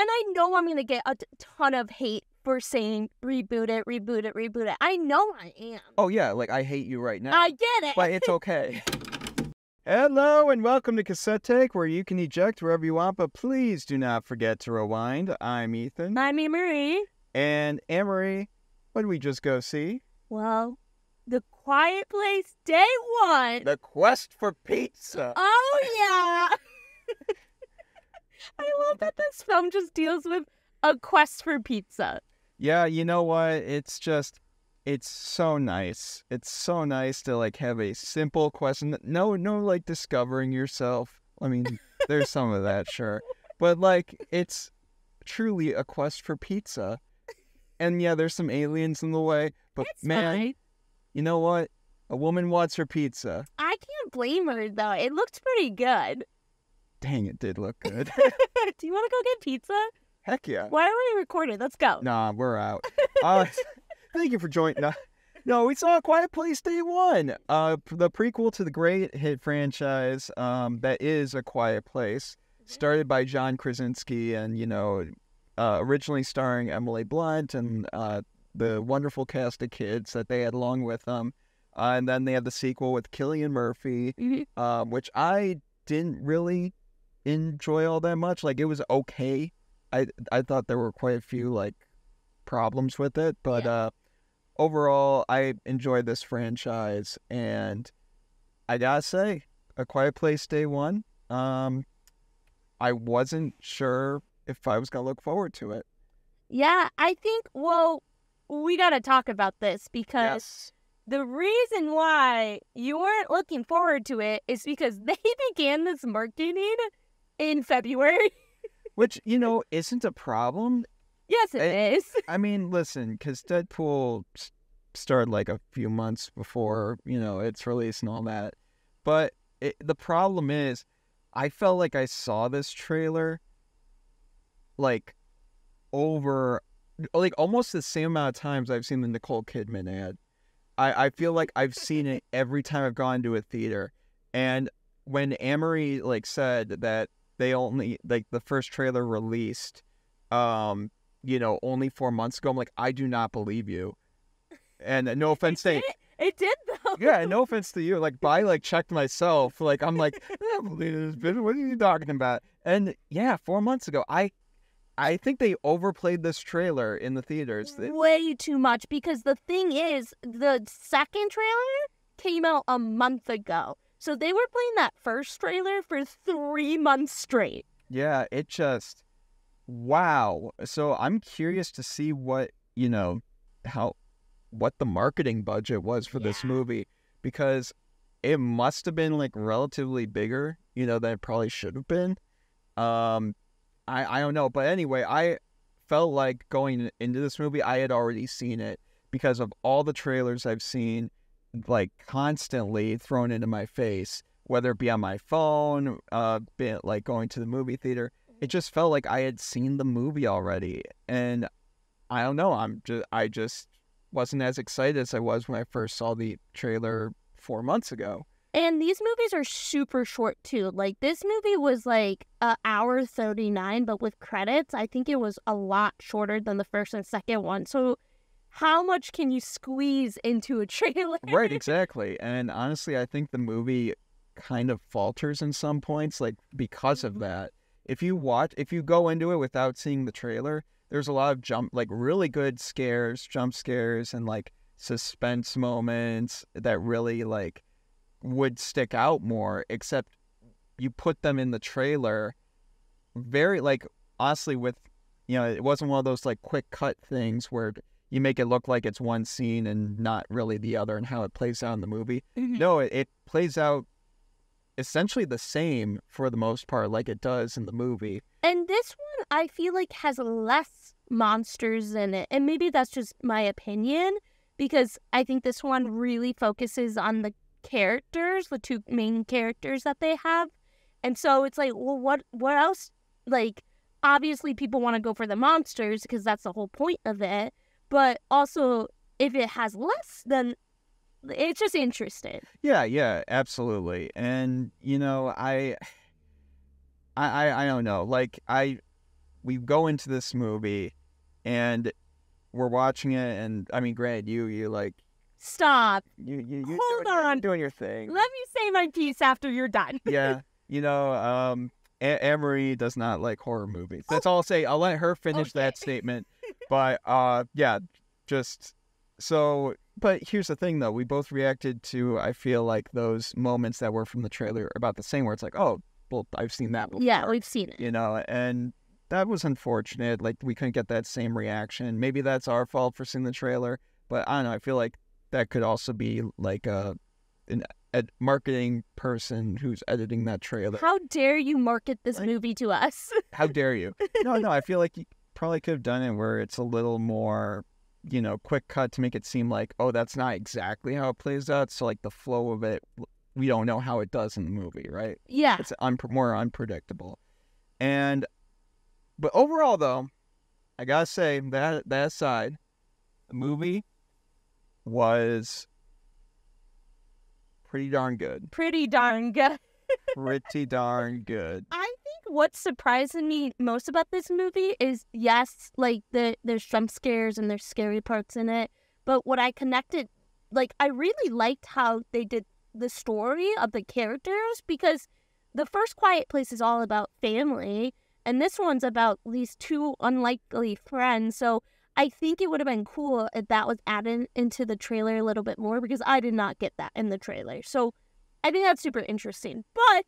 I know I'm going to get a ton of hate for saying reboot it, reboot it, reboot it. I know I am. Oh, yeah, like, I hate you right now. I get it. But it's okay. Hello, and welcome to Cassette Take, where you can eject wherever you want, but please do not forget to rewind. I'm Ethan. I'm Annmarie. And Annmarie, what did we just go see? Well, The Quiet Place Day 1. The Quest for Pizza. Oh, yeah. I love that this film just deals with a quest for pizza. Yeah, you know what? It's so nice. It's so nice to, like, have a simple question. No, like, discovering yourself. I mean, there's some of that, sure. But, like, it's truly a quest for pizza. And, yeah, there's some aliens in the way. But, It's man, fine. You know what? A woman wants her pizza. I can't blame her, though. It looked pretty good. Dang, it did look good. Do you want to go get pizza? Heck yeah. Why are we recording? Let's go. Nah, we're out. Thank you for joining. No, we saw A Quiet Place Day 1. The prequel to the great hit franchise that is A Quiet Place, started by John Krasinski and, originally starring Emily Blunt and the wonderful cast of kids that they had along with them. And then they had the sequel with Cillian Murphy, which I didn't really enjoy all that much. Like, it was okay. I thought there were quite a few, like, problems with it, but overall, I enjoyed this franchise, and I gotta say, A Quiet Place Day 1, I wasn't sure if I was gonna look forward to it. Yeah, I think, we gotta talk about this because the reason why you weren't looking forward to it is because they began this marketing in February. Which, isn't a problem. Yes, it is. I mean, listen, because Deadpool started like a few months before, its release and all that. But the problem is, I felt like I saw this trailer, like, over, like, almost the same amount of times I've seen the Nicole Kidman ad. I feel like I've seen it every time I've gone to a theater. And when Annmarie, like, said that they only, like, the first trailer released, only 4 months ago, I'm like, I do not believe you. And no offense to it did though. Yeah, no offense to you. Like, but I, like, checked myself. Like, I'm like, I don't believe this bitch. What are you talking about? And yeah, 4 months ago, I think they overplayed this trailer in the theaters. Way too much, because the thing is, the second trailer came out a month ago. So they were playing that first trailer for 3 months straight. Yeah, it just, wow. So I'm curious to see what, what the marketing budget was for this movie, because it must have been, like, relatively bigger, than it probably should have been. I don't know. But anyway, I felt like going into this movie, I had already seen it because of all the trailers I've seen, like, constantly thrown into my face, whether it be on my phone, like going to the movie theater. It just felt like I had seen the movie already. And I don't know, I just wasn't as excited as I was when I first saw the trailer 4 months ago. And these movies are super short too. Like, this movie was like an hour 39, but with credits, I think it was a lot shorter than the first and second one. So how much can you squeeze into a trailer? Right, exactly. And honestly, I think the movie kind of falters in some points, like, because of that. If you go into it without seeing the trailer, there's a lot of really good jump scares, and, like, suspense moments that really, like, would stick out more, except you put them in the trailer very, like, honestly, with, it wasn't one of those, like, quick cut things where you make it look like it's one scene and not really the other, and how it plays out in the movie. No, it plays out essentially the same for the most part, like it does in the movie. And this one, I feel like, has less monsters in it. And maybe that's just my opinion, because I think this one really focuses on the characters, the two main characters that they have. And so it's like, well, what else? Like, obviously people want to go for the monsters because that's the whole point of it. But also, if it has less, then it's just interesting. Yeah, absolutely. And, I don't know. Like, we go into this movie and we're watching it, and I mean, Grant, you like Stop. you Hold on. doing your thing. Let me say my piece after you're done. Yeah, Annmarie does not like horror movies. That's all I'll say. I'll let her finish that statement. But yeah, just so. But here's the thing, though. We both reacted to, I feel like, those moments that were from the trailer about the same, where it's like, oh, well, I've seen that before. Yeah, we've seen it. And that was unfortunate. Like, we couldn't get that same reaction. Maybe that's our fault for seeing the trailer. But I don't know. I feel like that could also be like a marketing person who's editing that trailer. How dare you market this movie to us? How dare you? No, I feel like you probably could have done it where it's a little more, quick cut to make it seem like, oh, that's not exactly how it plays out. So, like, the flow of it, we don't know how it does in the movie, right? Yeah. It's more unpredictable. But overall, though, I gotta say, that aside, the movie was pretty darn good. Pretty darn good. Pretty darn good. I think what surprised me most about this movie is, yes, like, there's jump scares and there's scary parts in it, but what I connected, like, I really liked how they did the story of the characters, because the first Quiet Place is all about family, and this one's about these two unlikely friends, so I think it would have been cool if that was added into the trailer a little bit more, because I did not get that in the trailer. So I think that's super interesting. But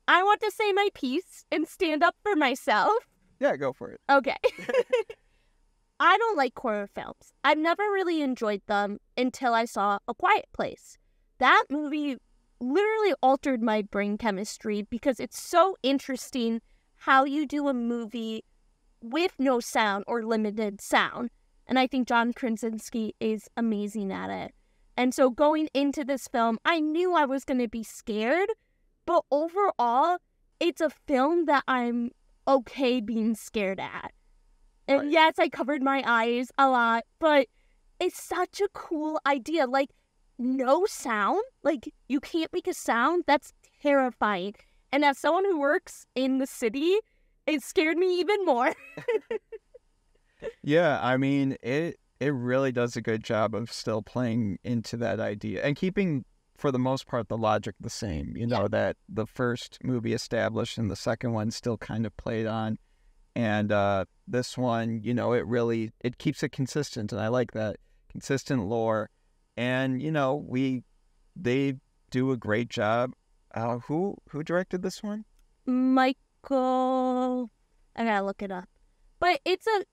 I want to say my piece and stand up for myself. Yeah, go for it. Okay. I don't like horror films. I've never really enjoyed them until I saw A Quiet Place. That movie literally altered my brain chemistry, because it's so interesting how you do a movie with no sound or limited sound. And I think John Krasinski is amazing at it. And so going into this film, I knew I was going to be scared, but overall, it's a film that I'm okay being scared at. And right. Yes, I covered my eyes a lot, but it's such a cool idea. Like, no sound, like, you can't make a sound. That's terrifying. And as someone who works in the city, it scared me even more. Yeah, I mean, it really does a good job of still playing into that idea and keeping, for the most part, the logic the same. That the first movie established and the second one still kind of played on. And this one, it keeps it consistent, and I like that. Consistent lore. And, they do a great job. Who directed this one? Michael, I gotta look it up. But it's a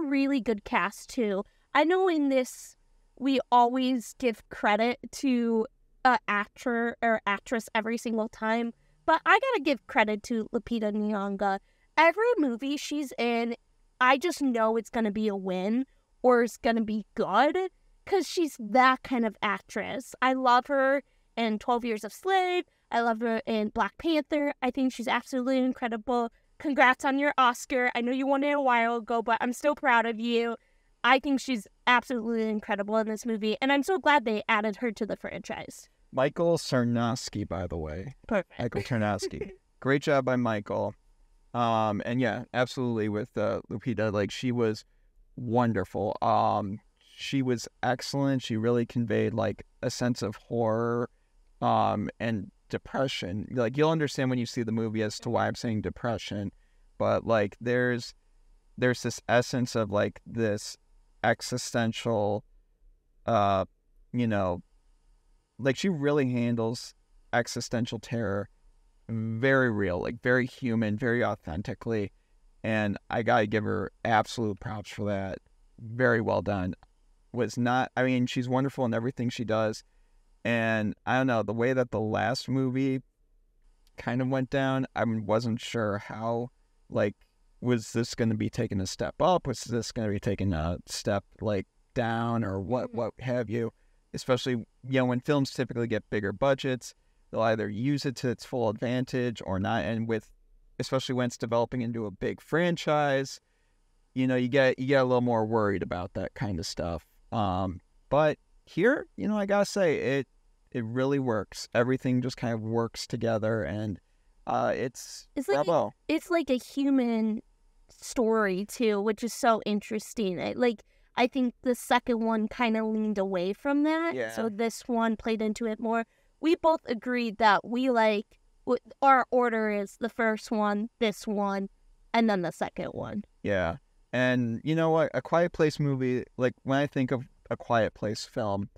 really good cast too. I know in this we always give credit to an actor or actress every single time, but I gotta give credit to Lupita Nyong'o. Every movie she's in, I just know it's gonna be a win or it's gonna be good, because she's that kind of actress. I love her in 12 Years a Slave. I love her in Black Panther. I think she's absolutely incredible. Congrats on your Oscar. I know you won it a while ago, but I'm still proud of you. I think she's absolutely incredible in this movie, and I'm so glad they added her to the franchise. Michael Sarnowski, by the way. Perfect. Michael Sarnowski. Great job by Michael. And yeah, absolutely with Lupita, like, she was wonderful. She was excellent. She really conveyed, like, a sense of horror and depression. Like, you'll understand when you see the movie as to why I'm saying depression, but, like, there's this essence of, like, this existential, like, she really handles existential terror very real, like, very human, very authentically, and I gotta give her absolute props for that. Very well done. She's wonderful in everything she does. And I don't know, the way that the last movie kind of went down, I wasn't sure how, like, was this going to be taking a step up? Was this going to be taking a step, like, down, or what have you? Especially, when films typically get bigger budgets, they'll either use it to its full advantage or not. And especially when it's developing into a big franchise, you get a little more worried about that kind of stuff. But here, I gotta say, it really works. Everything just kind of works together, and it's like bravo. It's like a human story too, which is so interesting. I think the second one kind of leaned away from that. Yeah. So this one played into it more. We both agreed that we like, our order is the first one, this one, and then the second one. Yeah. And you know what? A Quiet Place movie, like when I think of a Quiet Place film,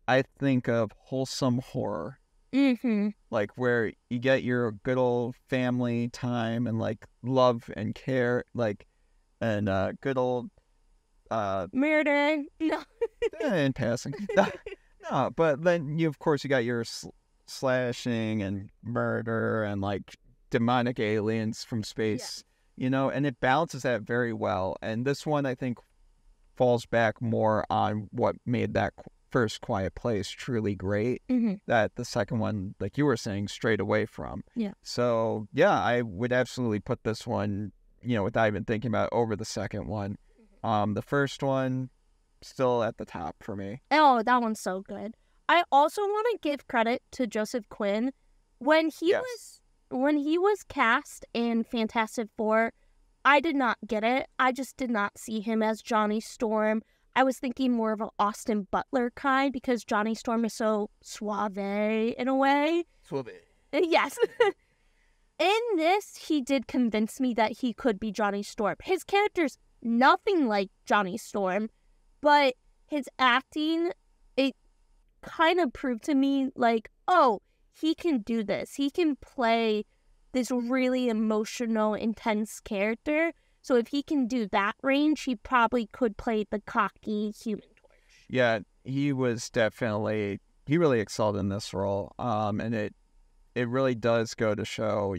I think of wholesome horror. Mm-hmm. Like where you get your good old family time and like love and care, like, and good old murder. No. in passing. No, but then you got your slashing and murder and like demonic aliens from space, and it balances that very well. And this one, I think, falls back more on what made that first Quiet Place truly great, that the second one, like you were saying, strayed away from. Yeah. So, yeah, I would absolutely put this one, without even thinking about it, over the second one. The first one, still at the top for me. Oh, that one's so good. I also want to give credit to Joseph Quinn. When he was cast in Fantastic Four, I did not get it. I just did not see him as Johnny Storm. I was thinking more of an Austin Butler kind, because Johnny Storm is so suave in a way. Suave. Yes. In this, he did convince me that he could be Johnny Storm. His character's nothing like Johnny Storm, but his acting, it kind of proved to me like, oh, he can do this. He can play this really emotional, intense character. So if he can do that range, he probably could play the cocky Human Torch. Yeah, he really excelled in this role. And it really does go to show,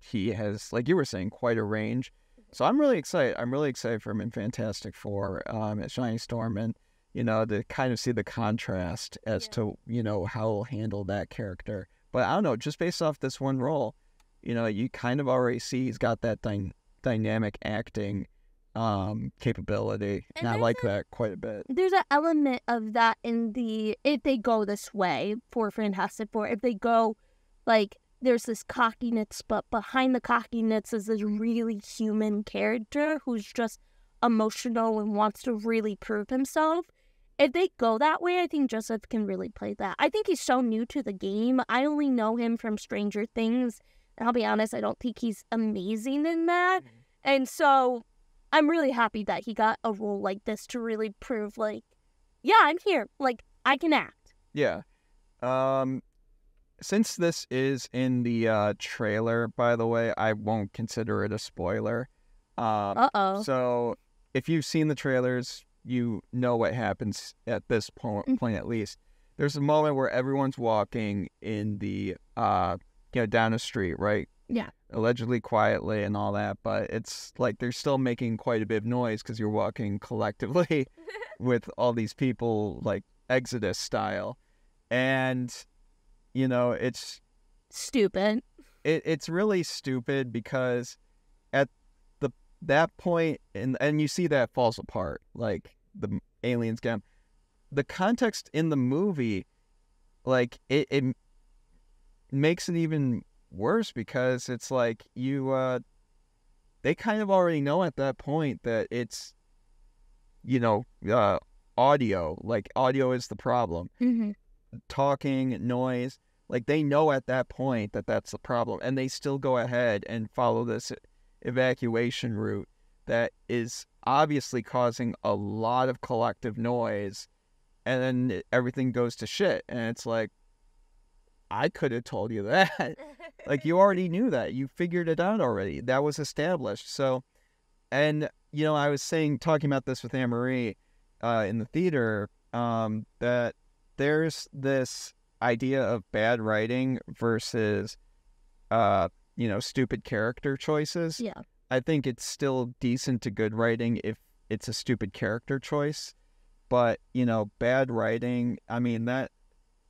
he has, like you were saying, quite a range. So I'm really excited. I'm really excited for him in Fantastic Four, as Johnny Storm, and, to kind of see the contrast as to, how he'll handle that character. But I don't know, just based off this one role, you kind of already see he's got that dynamic acting capability, and I like that quite a bit. There's an element of that if they go this way for Fantastic Four, if they go, like, there's this cockiness, but behind the cockiness is this really human character who's just emotional and wants to really prove himself. If they go that way, I think Joseph can really play that. I think he's so new to the game. I only know him from Stranger Things. And I'll be honest, I don't think he's amazing in that. And so I'm really happy that he got a role like this to really prove, like, yeah, I'm here. Like, I can act. Yeah. Since this is in the trailer, by the way, I won't consider it a spoiler. Uh-oh. So if you've seen the trailers, you know what happens at this point at least. There's a moment where everyone's walking in the, down a street, right? Yeah. Allegedly quietly and all that, but it's like they're still making quite a bit of noise because you're walking collectively with all these people, like Exodus style. And, it's stupid. It's really stupid because at that point, and you see that falls apart, like the aliens get him. The context in the movie, like it makes it even worse because it's like they kind of already know at that point that it's audio, like audio is the problem. Talking, noise, like they know at that point that that's the problem, and they still go ahead and follow this evacuation route that is obviously causing a lot of collective noise, and then everything goes to shit. And it's like, I could have told you that. Like, you already knew that. You figured it out already. That was established. So, and, I was talking about this with Annmarie in the theater, that there's this idea of bad writing versus, stupid character choices. Yeah. I think it's still decent to good writing if it's a stupid character choice. But, bad writing, I mean, that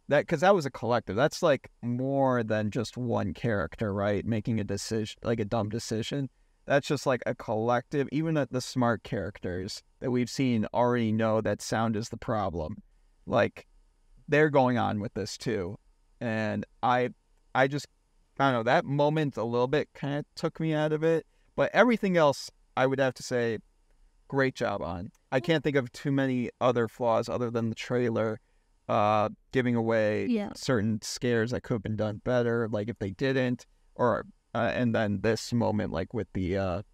because that was a collective. That's like more than just one character, right? Making a decision, like a dumb decision. That's just like a collective. Even the smart characters that we've seen already know that sound is the problem. Like, they're going on with this too. And I don't know, that moment a little bit kind of took me out of it. But everything else I would have to say, great job on. I can't think of too many other flaws other than the trailer giving away certain scares that could have been done better, like if they didn't, or and then this moment, like with the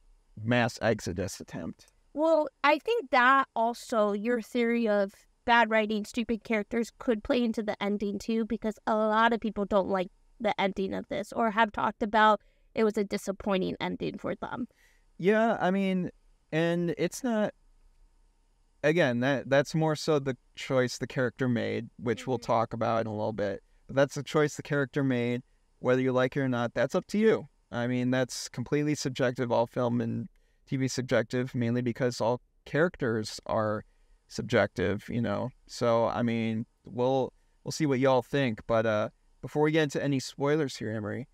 mass exodus attempt. Well, I think that also, your theory of bad writing, stupid characters could play into the ending too, because a lot of people don't like the ending of this or have talked about it was a disappointing ending for them. Yeah, I mean, and it's not, again, that's more so the choice the character made, which we'll talk about in a little bit. But that's the choice the character made. Whether you like it or not, that's up to you. I mean, that's completely subjective. All film and TV subjective, mainly because all characters are subjective, you know. So, I mean, we'll see what y'all think. But before we get into any spoilers here, Annmarie,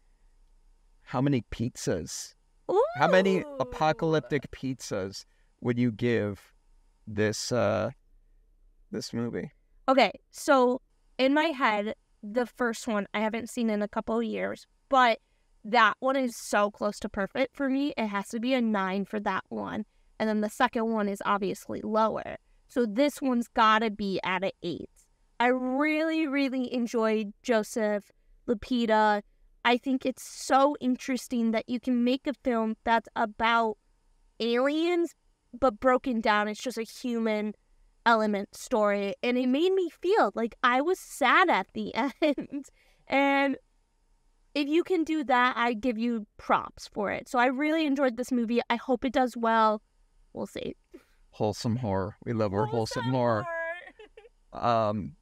how many pizzas? Ooh. How many apocalyptic pizzas would you give this movie? Okay, so in my head, the first one I haven't seen in a couple of years, but that one is so close to perfect for me. It has to be a 9 for that one. And then the second one is obviously lower. So this one's gotta be at an 8. I really, really enjoyed Joseph, Lupita. I think it's so interesting that you can make a film that's about aliens, but broken down. It's just a human element story. And it made me feel like I was sad at the end. And if you can do that, I give you props for it. So I really enjoyed this movie. I hope it does well. We'll see. Wholesome horror. We love our wholesome horror.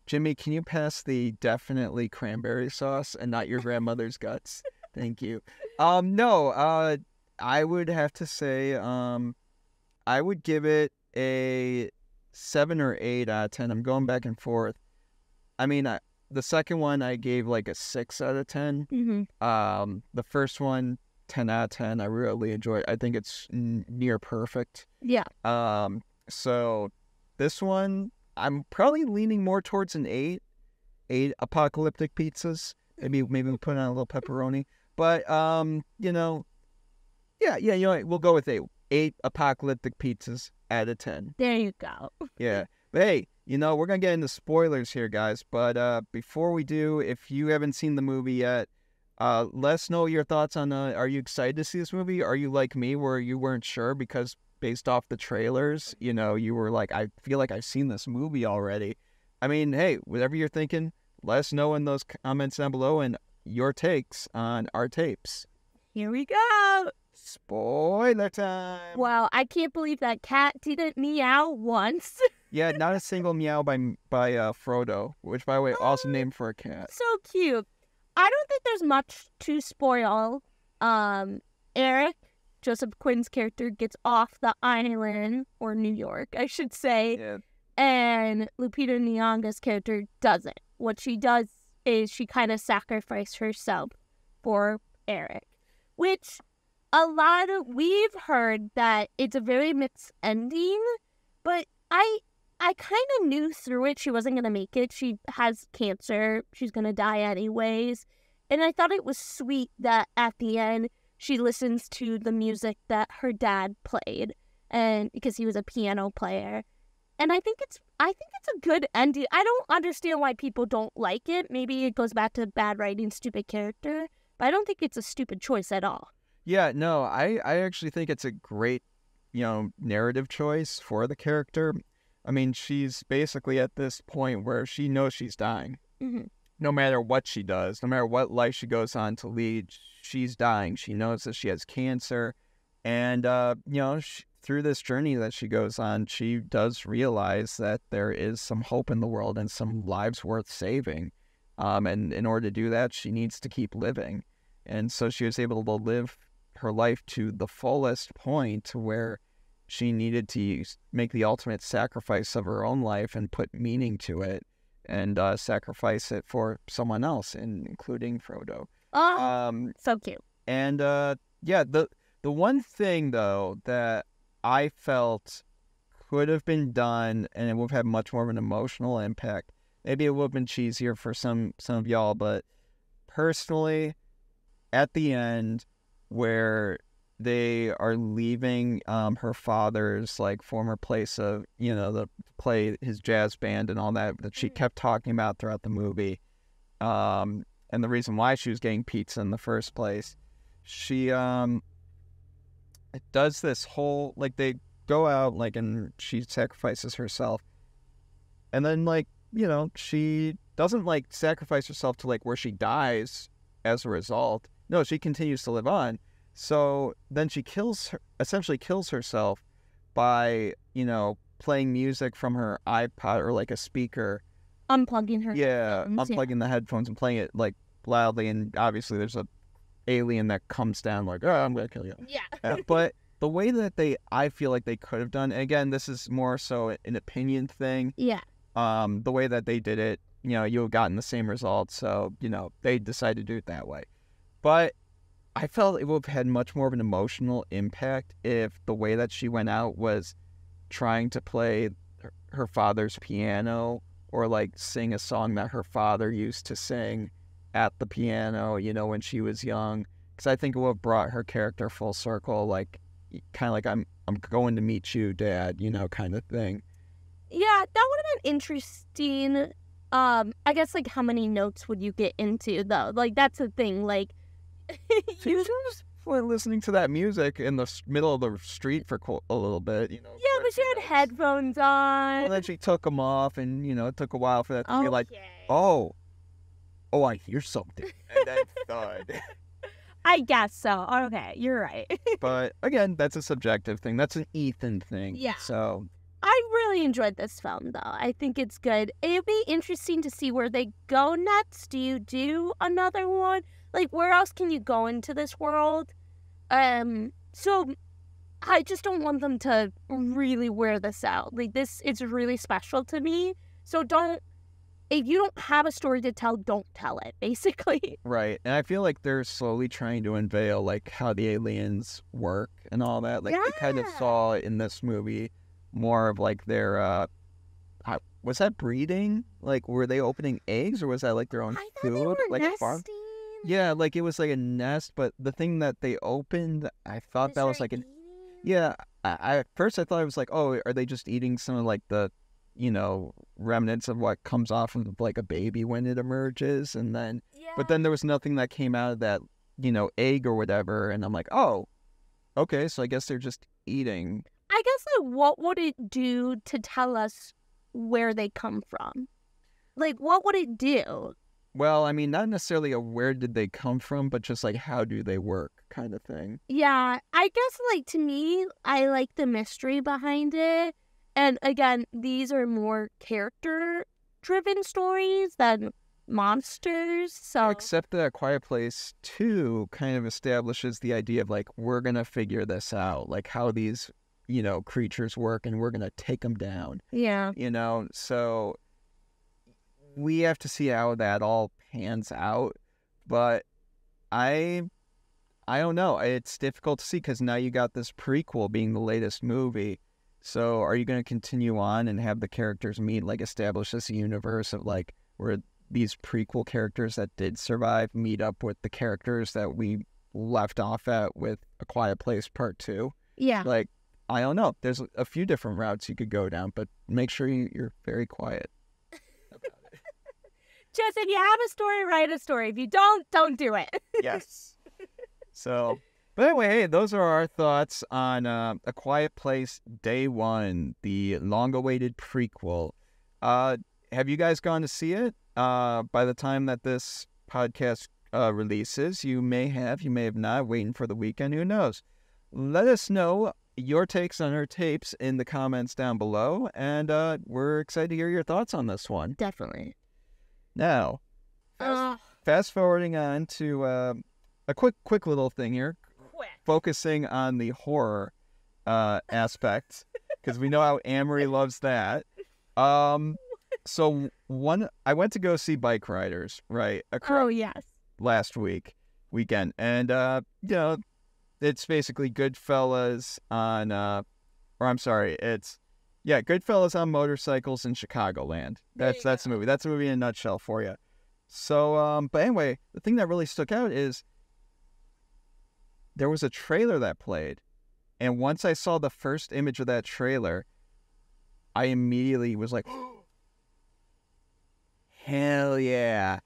Jimmy, can you pass the definitely cranberry sauce and not your grandmother's guts? Thank you. No, I would have to say, I would give it a 7 or 8 out of 10. I'm going back and forth. I mean, the second one I gave like a 6 out of 10. Mm-hmm. The first one, 10 out of 10. I really enjoyed it. I think it's near perfect. Yeah. So this one, I'm probably leaning more towards an 8. 8 apocalyptic pizzas. Maybe we put on a little pepperoni. But you know, yeah, you know, we'll go with 8. 8 apocalyptic pizzas out of 10. There you go. Yeah. But hey, you know, we're gonna get into spoilers here, guys. But before we do, if you haven't seen the movie yet, let us know your thoughts on are you excited to see this movie? Are you like me where you weren't sure because based off the trailers, you know, you were like, I feel like I've seen this movie already. I mean, hey, whatever you're thinking, let us know in those comments down below and your takes on our tapes. Here we go. Spoiler time. Wow, I can't believe that cat didn't meow once. Yeah, not a single meow by Frodo, which, by the way, awesome name for a cat. So cute. I don't think there's much to spoil. Eric, Joseph Quinn's character, gets off the island, or New York, I should say. Yeah. And Lupita Nyong'o's character doesn't. What she does is she kind of sacrificed herself for Eric, which we've heard that it's a very mixed ending, but I kind of knew through it she wasn't going to make it. She has cancer. She's going to die anyways. And I thought it was sweet that at the end, she listens to the music that her dad played, and because he was a piano player. And I think it's a good ending. I don't understand why people don't like it. Maybe it goes back to bad writing, stupid character. But I don't think it's a stupid choice at all. Yeah, no, I actually think it's a great, you know, narrative choice for the character. I mean, she's basically at this point where she knows she's dying. Mm-hmm. No matter what she does, no matter what life she goes on to lead, she's dying. She knows that she has cancer. And, you know, through this journey that she goes on, she does realize that there is some hope in the world and some lives worth saving. And in order to do that, she needs to keep living. And so she was able to live her life to the fullest point where she needed to make the ultimate sacrifice of her own life and put meaning to it and sacrifice it for someone else, including Frodo. Oh, so cute. And yeah, the one thing, though, that I felt could have been done and it would have had much more of an emotional impact, maybe it would have been cheesier for some of y'all, but personally, at the end, where they are leaving her father's like former place of, the play his jazz band and all that she kept talking about throughout the movie. And the reason why she was getting pizza in the first place. She does this whole, like, they go out, like, and she sacrifices herself. And then, like, she doesn't, like, sacrifice herself to, like, where she dies as a result. No, she continues to live on. So then she essentially kills herself by, playing music from her iPod or, like, a speaker. Unplugging her headphones. Unplugging the headphones and playing it, like, loudly. And obviously there's a alien that comes down like, oh, I'm gonna kill you. Yeah. But the way that I feel like they could have done, again, this is more so an opinion thing. Yeah. The way that they did it, you have gotten the same result, so they decided to do it that way. But I felt it would have had much more of an emotional impact if the way that she went out was trying to play her father's piano or like sing a song that her father used to sing at the piano, when she was young. Because I think it would have brought her character full circle, like, kind of like, I'm going to meet you, Dad, kind of thing. Yeah, that would have been interesting. I guess, like, how many notes would you get into, though? Like, that's the thing, like... you just listening to that music in the middle of the street for a little bit, Yeah, but she had headphones on. Well, then she took them off, and, it took a while for that to be like, oh, I hear something. And then thud. I guess so. Okay, you're right. But, again, that's a subjective thing. That's an Ethan thing. Yeah. So... I really enjoyed this film, though. I think it's good. It'd be interesting to see where they go next. Do you do another one? Like, where else can you go into this world? So I just don't want them to really wear this out. Like, it's really special to me. So if you don't have a story to tell, don't tell it, basically. Right. And I feel like they're slowly trying to unveil, like, how the aliens work and all that. Like, they kind of saw in this movie more of, like, their, was that breeding? Like, were they opening eggs, or was that, like, their own food? They were like nesting. a farm? Yeah, like, it was, like, a nest, but the thing that they opened, I thought that was, like, yeah, at first I thought it was, like, oh, are they just eating some of, like, the, remnants of what comes off of, like, a baby when it emerges, and then, but then there was nothing that came out of that, egg or whatever, and I'm like, oh, okay, so I guess they're just eating. I guess, like, what would it do to tell us where they come from? Like, what would it do? Well, I mean, not necessarily a where did they come from, but just, like, how do they work kind of thing. Yeah, I guess, like, to me, I like the mystery behind it. And, again, these are more character-driven stories than monsters, so... Except that Quiet Place 2 kind of establishes the idea of, like, we're gonna figure this out, like, how these... creatures work, and we're gonna take them down. Yeah. So we have to see how that all pans out. But I don't know. It's difficult to see because now you got this prequel being the latest movie. So are you going to continue on and have the characters meet, like, establish this universe of, like, where these prequel characters that did survive meet up with the characters that we left off at with A Quiet Place Part 2? Yeah. Like, I don't know. There's a few different routes you could go down, but make sure you're very quiet about it. Just if you have a story, write a story. If you don't do it. Yes. So, but anyway, hey, those are our thoughts on A Quiet Place Day 1, the long-awaited prequel. Have you guys gone to see it? By the time that this podcast releases, you may have not, waiting for the weekend, who knows? Let us know your takes on our tapes in the comments down below, and we're excited to hear your thoughts on this one. Definitely. Now, fast forwarding on to a quick little thing here, focusing on the horror aspect, because we know how Annmarie loves that. So I went to go see Bikeriders, right? Yes. Last weekend, and it's basically Goodfellas on, Goodfellas on motorcycles in Chicagoland. That's the movie. That's the movie in a nutshell for you. So, but anyway, the thing that really stuck out is there was a trailer that played. And once I saw the first image of that trailer, I immediately was like, hell yeah.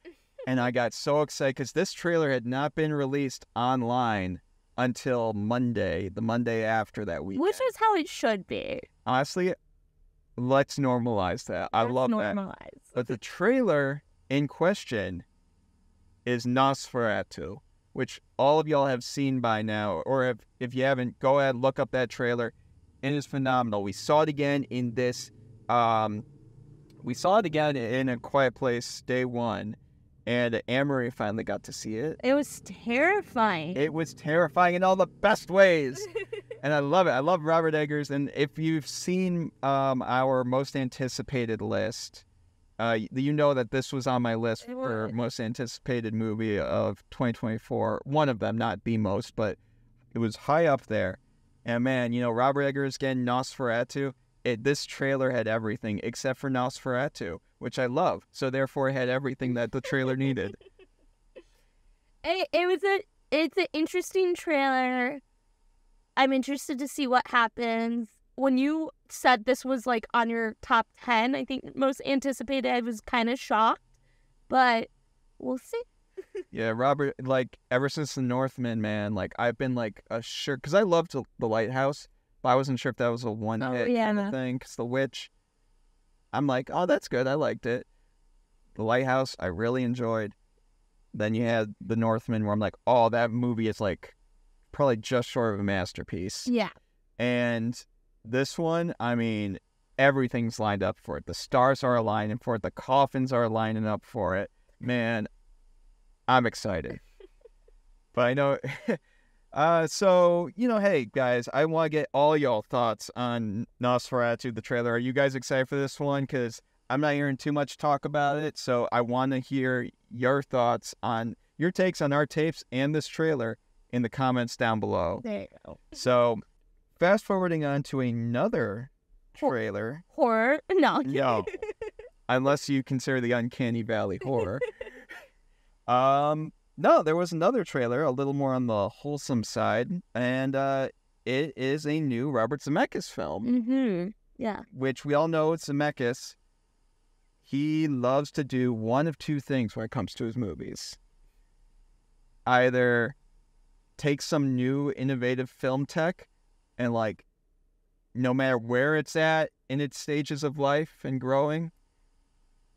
And I got so excited because this trailer had not been released online until Monday, the Monday after that weekend. Which is how it should be. Honestly, let's normalize that. I love that. But the trailer in question is Nosferatu, which all of y'all have seen by now. Or if you haven't, go ahead and look up that trailer. It is phenomenal. We saw it again in this... we saw it again in A Quiet Place Day 1. And Annmarie finally got to see it. It was terrifying. It was terrifying in all the best ways. And I love it. I love Robert Eggers. And if you've seen our most anticipated list, you know that this was on my list for most anticipated movie of 2024. One of them, not the most, but it was high up there. And man, Robert Eggers getting Nosferatu. This trailer had everything except for Nosferatu, which I love. So therefore, it had everything that the trailer needed. It's an interesting trailer. I'm interested to see what happens. When you said this was like on your top 10, I think most anticipated, I was kind of shocked, but we'll see. Yeah, Robert, ever since The Northman, man, I've been sure, because I loved The Lighthouse. But I wasn't sure if that was a one-hit kind of thing, because The Witch, I'm like, oh, that's good. I liked it. The Lighthouse, I really enjoyed. Then you had The Northman, where I'm like, oh, that movie is probably just short of a masterpiece. Yeah. And this one, I mean, everything's lined up for it. The stars are aligning for it. The coffins are lining up for it. Man, I'm excited. But I know... So, hey, guys, I want to get all y'all thoughts on Nosferatu, the trailer. Are you guys excited for this one? Because I'm not hearing too much talk about it, so I want to hear your thoughts on your takes on our tapes and this trailer in the comments down below. There you go. So, fast forwarding on to another trailer. Horror? No. No. Unless you consider the Uncanny Valley horror. No, there was another trailer, a little more on the wholesome side, and it is a new Robert Zemeckis film. Mm-hmm. Yeah. Which we all know Zemeckis. He loves to do one of two things when it comes to his movies. Either take some new innovative film tech and no matter where it's at in its stages of life and growing,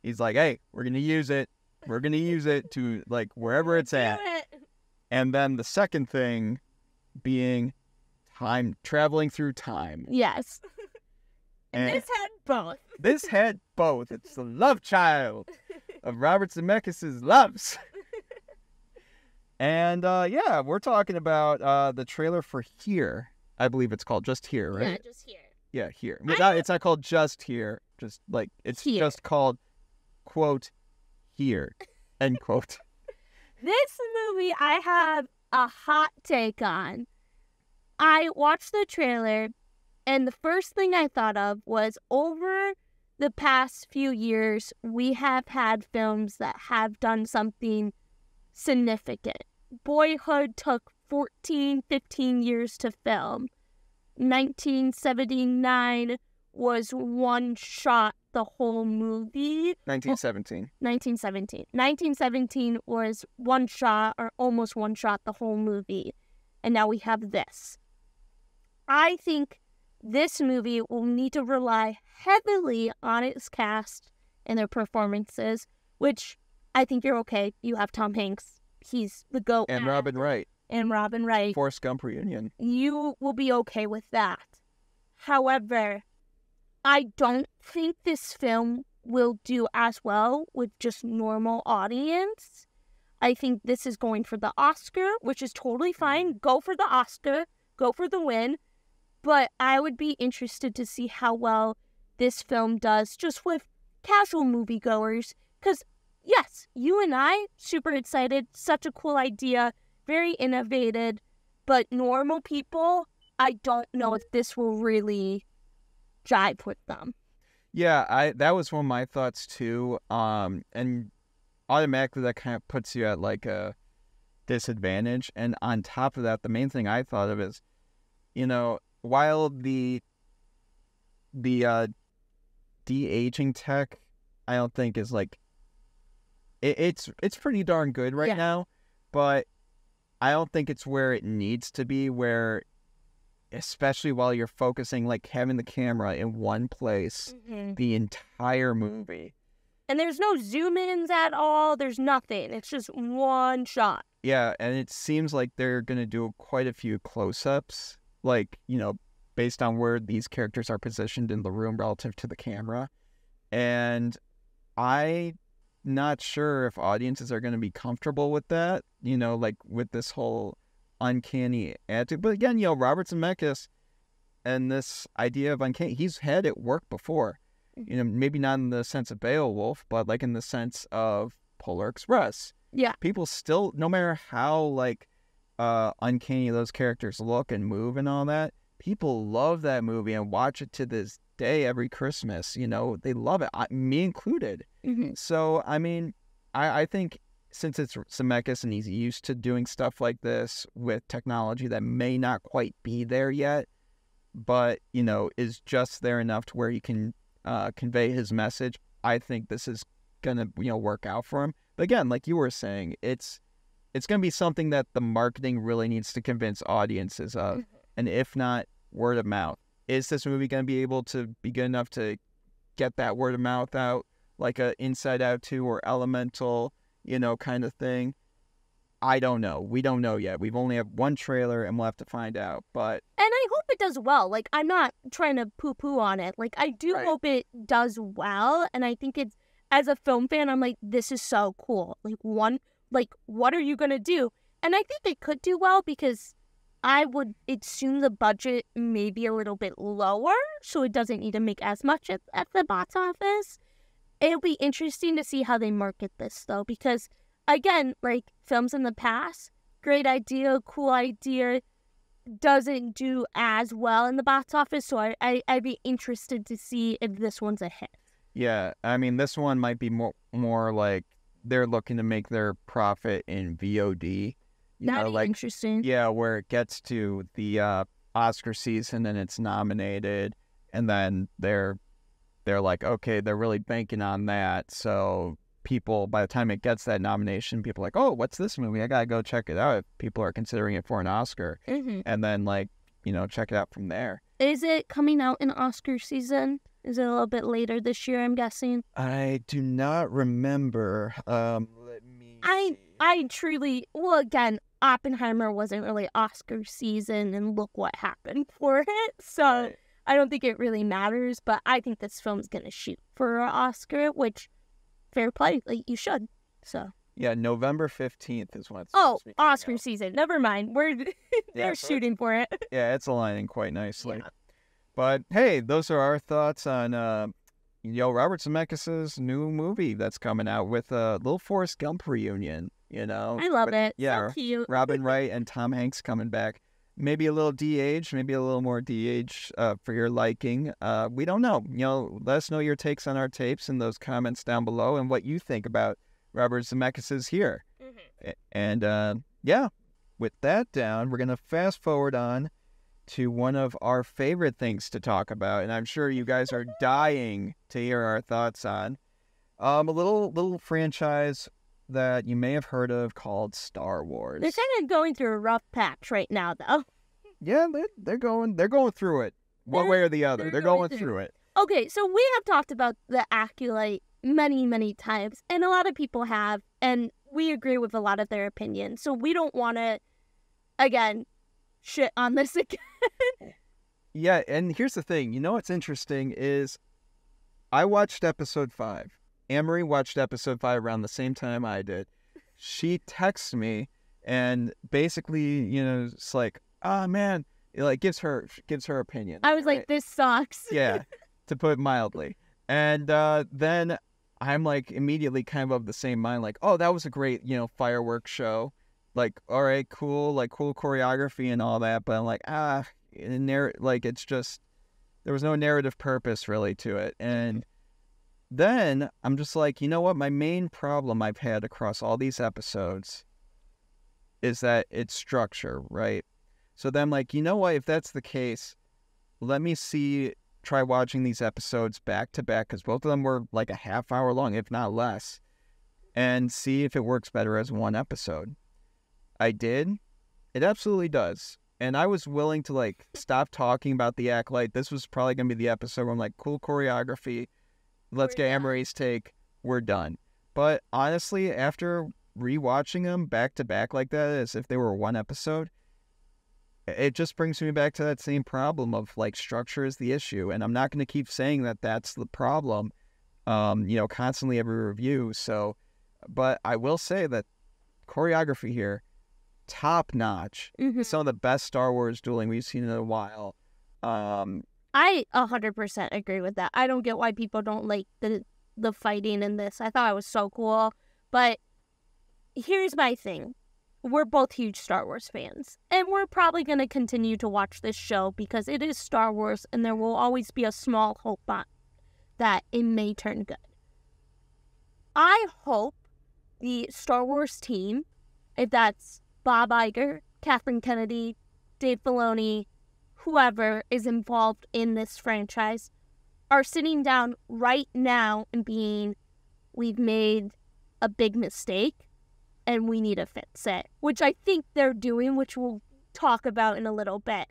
he's like, hey, we're going to use it. We're going to use it to, wherever it's at. And then the second thing being traveling through time. Yes. And this had both. This had both. It's the love child of Robert Zemeckis' loves. And, yeah, we're talking about the trailer for Here. I believe it's called just Here, right? Yeah, just Here. Yeah, Here. It's not called just Here. Just, it's Here. Just called, quote, Here, end quote. This movie I have a hot take on. I watched the trailer, and the first thing I thought of was over the past few years, we have had films that have done something significant. Boyhood took 14, 15 years to film. 1979 was one shot the whole movie. 1917. 1917 was one shot or almost one shot the whole movie. And now we have this. I think this movie will need to rely heavily on its cast and their performances, which I think you're okay. You have Tom Hanks. He's the GOAT. And Robin Wright. Forrest Gump reunion. You will be okay with that. However, I don't think this film will do as well with just normal audience. I think this is going for the Oscar, which is totally fine. Go for the Oscar. Go for the win. But I would be interested to see how well this film does just with casual moviegoers. Because, yes, you and I, super excited. Such a cool idea. Very innovative. But normal people, I don't know if this will really jive with them. Yeah, that was one of my thoughts too. And automatically that kind of puts you at disadvantage. And on top of that, the main thing I thought of is, while the de-aging tech, I don't think is like it's pretty darn good right now, but I don't think it's where it needs to be, where especially while you're focusing, like having the camera in one place the entire movie. And there's no zoom-ins at all. There's nothing. It's just one shot. Yeah, and it seems like they're going to do quite a few close-ups, like, based on where these characters are positioned in the room relative to the camera. And I'm not sure if audiences are going to be comfortable with that, like with this whole uncanny attitude. But again, Robert Zemeckis and this idea of uncanny, he's had it work before. Maybe not in the sense of Beowulf, but like in the sense of Polar Express. Yeah. People still, no matter how uncanny those characters look and move and all that, people love that movie and watch it to this day every Christmas. They love it, me included. So, I mean, I think since it's Zemeckis and he's used to doing stuff like this with technology that may not quite be there yet, but, is just there enough to where he can convey his message, I think this is gonna work out for him. But again, like you were saying, it's gonna be something that the marketing really needs to convince audiences of, and if not, word of mouth. Is this movie gonna be able to be good enough to get that word of mouth out, like a Inside Out 2 or Elemental, kind of thing? I don't know. We don't know yet. We've only have one trailer, and we'll have to find out. But I hope it does well. Like, I'm not trying to poo-poo on it. Like, I do hope it does well, and I think it's, as a film fan, I'm like, this is so cool. What are you gonna do? And I think it could do well because I would assume the budget may be a little bit lower, so it doesn't need to make as much at the box office. It'll be interesting to see how they market this, though, because, again, like, films in the past, great idea, cool idea, doesn't do as well in the box office, so I'd be interested to see if this one's a hit. Yeah, I mean, this one might be more like they're looking to make their profit in VOD. That'd be interesting. Yeah, where it gets to the Oscar season and it's nominated, and then they're like, okay, they're really banking on that, so people, by the time it gets that nomination, people are like, oh, what's this movie? I gotta go check it out if people are considering it for an Oscar. And then, check it out from there. Is it coming out in Oscar season? Is it a little bit later this year, I'm guessing? I do not remember. Let me see. I truly, well, again, Oppenheimer wasn't really Oscar season, and look what happened for it. So I don't think it really matters, but I think this film's gonna shoot for an Oscar, which, fair play, like, you should. So yeah, November 15th is when it's Oscar season. Never mind. They're shooting for it. Yeah, it's aligning quite nicely. Yeah. But hey, those are our thoughts on Robert Zemeckis' new movie that's coming out with a little Forrest Gump reunion. I love it. Yeah, so cute. Robin Wright and Tom Hanks coming back. Maybe a little de-aged, maybe a little more de-aged for your liking. We don't know. Let us know your takes on our tapes in those comments down below and what you think about Robert Zemeckis' here. And with that down, we're going to fast forward on to one of our favorite things to talk about, and I'm sure you guys are dying to hear our thoughts on. A little franchise that you may have heard of called Star Wars. They're kind of going through a rough patch right now, though. Yeah, they're going through it one way or the other. They're going through it. Okay, so we have talked about the Acolyte many, many times, and a lot of people have, and we agree with a lot of their opinions. So we don't want to, again, shit on this again. Yeah, and here's the thing. What's interesting is I watched episode 5. Annmarie watched episode 5 around the same time I did. She texts me and basically, it's like, oh man, it like gives her opinion. I was like, this sucks. Yeah, to put it mildly. And then I'm like immediately kind of the same mind, like, oh, that was a great, fireworks show. Like, all right, cool, like cool choreography and all that. But I'm like, it's just, there was no narrative purpose really to it. And then I'm just like, you know what? My main problem I've had across all these episodes is that it's structure, right? So then I'm like, you know what? If that's the case, let me try watching these episodes back to back, because both of them were like a half hour long, if not less, and see if it works better as one episode. I did. It absolutely does. And I was willing to like stop talking about the Acolyte. This was probably going to be the episode where I'm like, cool choreography. Let's get Annmarie's take. We're done. But honestly, after rewatching them back to back like that, as if they were one episode, it just brings me back to that same problem of like structure is the issue. And I'm not going to keep saying that that's the problem, constantly every review. So, but I will say that choreography here, top notch. Some of the best Star Wars dueling we've seen in a while. I 100% agree with that. I don't get why people don't like the fighting in this. I thought it was so cool. But here's my thing. We're both huge Star Wars fans. And we're probably going to continue to watch this show because it is Star Wars and there will always be a small hope that it may turn good. I hope the Star Wars team, if that's Bob Iger, Kathleen Kennedy, Dave Filoni, whoever is involved in this franchise, are sitting down right now and we've made a big mistake and we need to fix it, which I think they're doing, which we'll talk about in a little bit.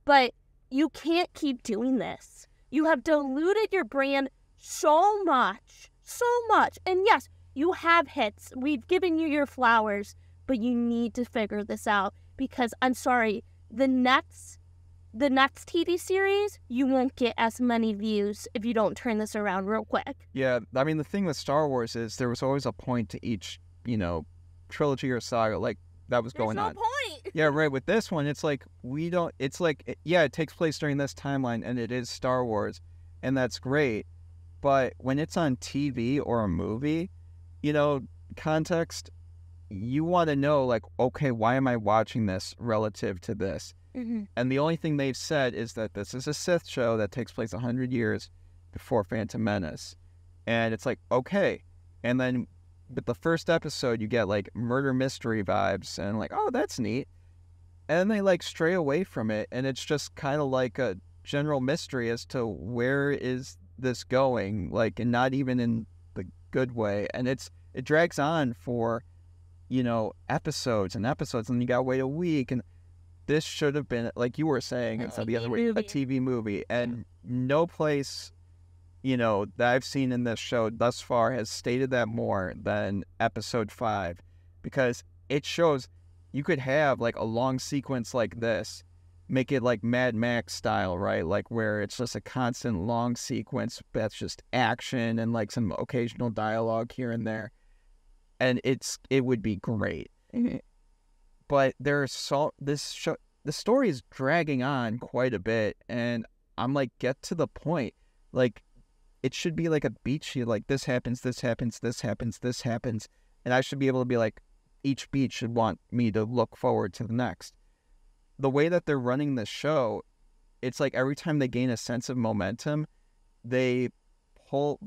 But you can't keep doing this. You have diluted your brand so much. And yes, you have hits. We've given you your flowers. But you need to figure this out because I'm sorry, the next TV series, you won't get as many views if you don't turn this around real quick. Yeah, I mean, the thing with Star Wars is there was always a point to each, trilogy or saga, like, that was going on. There's no point. Yeah, right. With this one, it's like, it takes place during this timeline, and it is Star Wars, and that's great. But when it's on TV or a movie, context, you want to know, like, okay, why am I watching this relative to this? And the only thing they've said is that this is a Sith show that takes place 100 years before Phantom Menace. And it's like, okay. And then with the first episode, you get, like, murder mystery vibes. And, like, oh, that's neat. And then they, like, stray away from it. And it's just kind of like a general mystery as to where is this going. Like, and not even in the good way. And it drags on for episodes and episodes, and you gotta wait a week. And this should have been, like you were saying, a TV movie. And no place, that I've seen in this show thus far has stated that more than episode 5, because it shows you could have like a long sequence like this, make it like Mad Max style, right? Like where it's just a constant long sequence that's just action and like some occasional dialogue here and there. And it would be great. But the story is dragging on quite a bit, and I'm like, get to the point. Like, it should be like a beat sheet, like this happens, this happens, this happens, this happens, and I should be able to be like, each beat should want me to look forward to the next. The way that they're running this show, it's like every time they gain a sense of momentum, they pull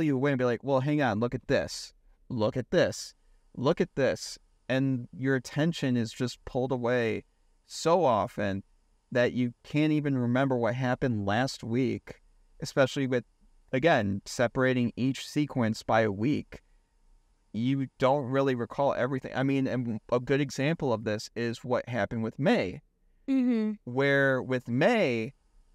you away and be like, well, hang on, look at this. Look at this. Look at this. And your attention is just pulled away so often that you can't even remember what happened last week, especially with, again, separating each sequence by a week. You don't really recall everything. I mean, and a good example of this is what happened with May. Where with May,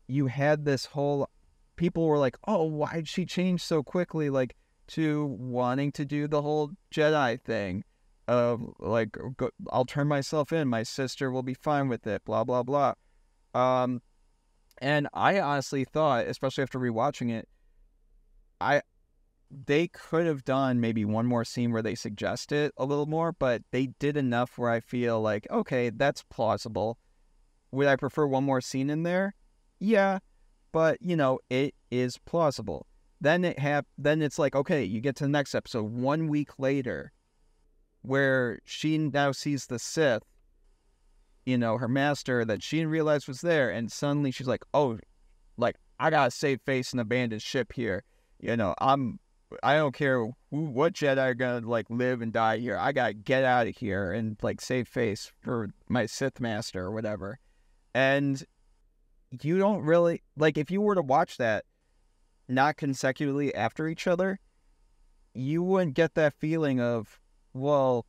you had this whole, people were like, oh, why'd she change so quickly? Like, to wanting to do the whole Jedi thing of like, I'll turn myself in, my sister will be fine with it, blah, blah, blah. And I honestly thought, especially after rewatching it, they could have done maybe one more scene where they suggest it a little more, but they did enough where I feel like, okay, that's plausible. Would I prefer one more scene in there? Yeah, but it is plausible. Then it's like, okay, you get to the next episode 1 week later, where she now sees the Sith, her master that she didn't realize was there, and suddenly she's like, oh, like, I gotta save face and abandon ship here. I'm I don't care what Jedi are gonna like live and die here. I gotta get out of here and like save face for my Sith master or whatever. And you don't really like if you were to watch that not consecutively after each other, you wouldn't get that feeling of, well,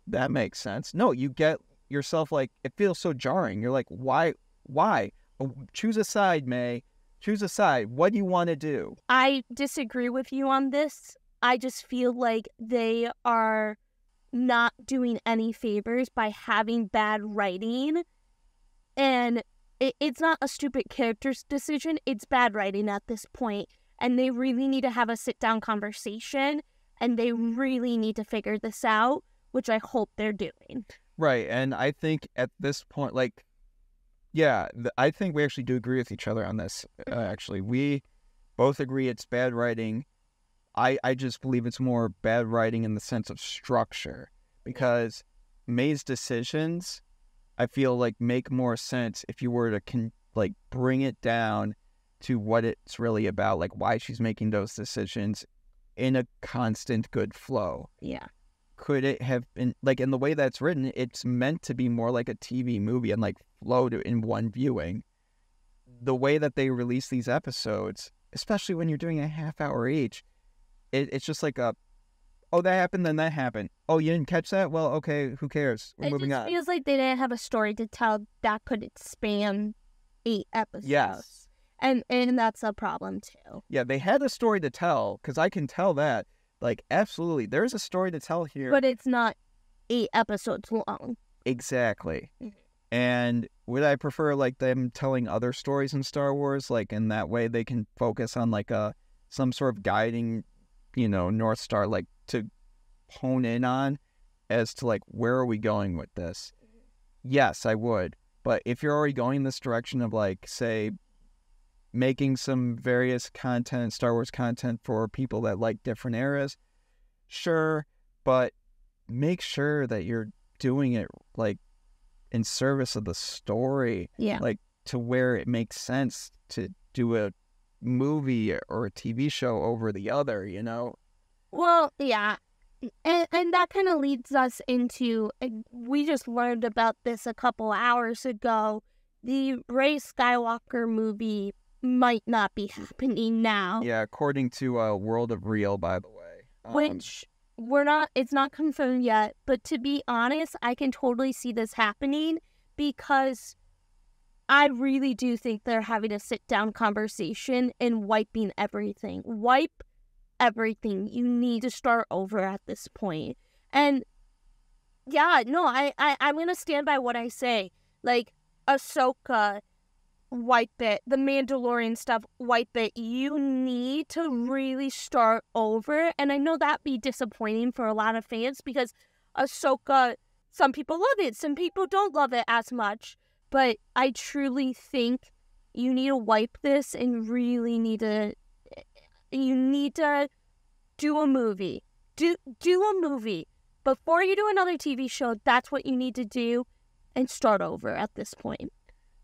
that makes sense. No, you get yourself like, it feels so jarring. You're like, why? Choose a side, May. Choose a side. What do you want to do? I disagree with you on this. I just feel like they are not doing any favors by having bad writing. And it's not a stupid character's decision. It's bad writing at this point. And they really need to have a sit-down conversation. And they really need to figure this out, which I hope they're doing. Right. And I think at this point, like, yeah, I think we actually do agree with each other on this. Actually, we both agree it's bad writing. I just believe it's more bad writing in the sense of structure, because May's decisions, I feel like, make more sense if you were to like bring it down to what it's really about, like why she's making those decisions in a constant good flow. Yeah. Could it have been, like, in the way that's written, it's meant to be more like a TV movie and like flow in one viewing. The way that they release these episodes, especially when you're doing a half hour each, it's just like oh, that happened, then that happened. Oh, you didn't catch that? Well, okay, who cares? We're moving on. It just feels like they didn't have a story to tell that could span 8 episodes. Yes. And that's a problem too. Yeah, they had a story to tell, because I can tell that. Like, absolutely, there's a story to tell here. But it's not 8 episodes long. Exactly. Mm-hmm. And would I prefer, like, them telling other stories in Star Wars? Like, in that way they can focus on, like, some sort of guiding, North Star, like, to hone in on as to, like, where are we going with this? Yes, I would. But if you're already going this direction of, like, say, making some various content, Star Wars content for people that like different eras, sure, but make sure that you're doing it like in service of the story. Yeah. Like to where it makes sense to do a movie or a TV show over the other, Well, yeah. And that kind of leads us into, we just learned about this a couple hours ago, the Rey Skywalker movie might not be happening now. Yeah, according to World of Real, by the way. Which it's not confirmed yet, but to be honest, I can totally see this happening because I really do think they're having a sit-down conversation and wiping everything. Wipe everything. You need to start over at this point. And yeah, no, I'm going to stand by what I say. Like, Ahsoka, wipe it. The Mandalorian stuff, wipe it. You need to really start over. And I know that'd be disappointing for a lot of fans because Ahsoka, some people love it, some people don't love it as much. But I truly think you need to wipe this and really need to do a movie. Do a movie. Before you do another TV show, that's what you need to do and start over at this point.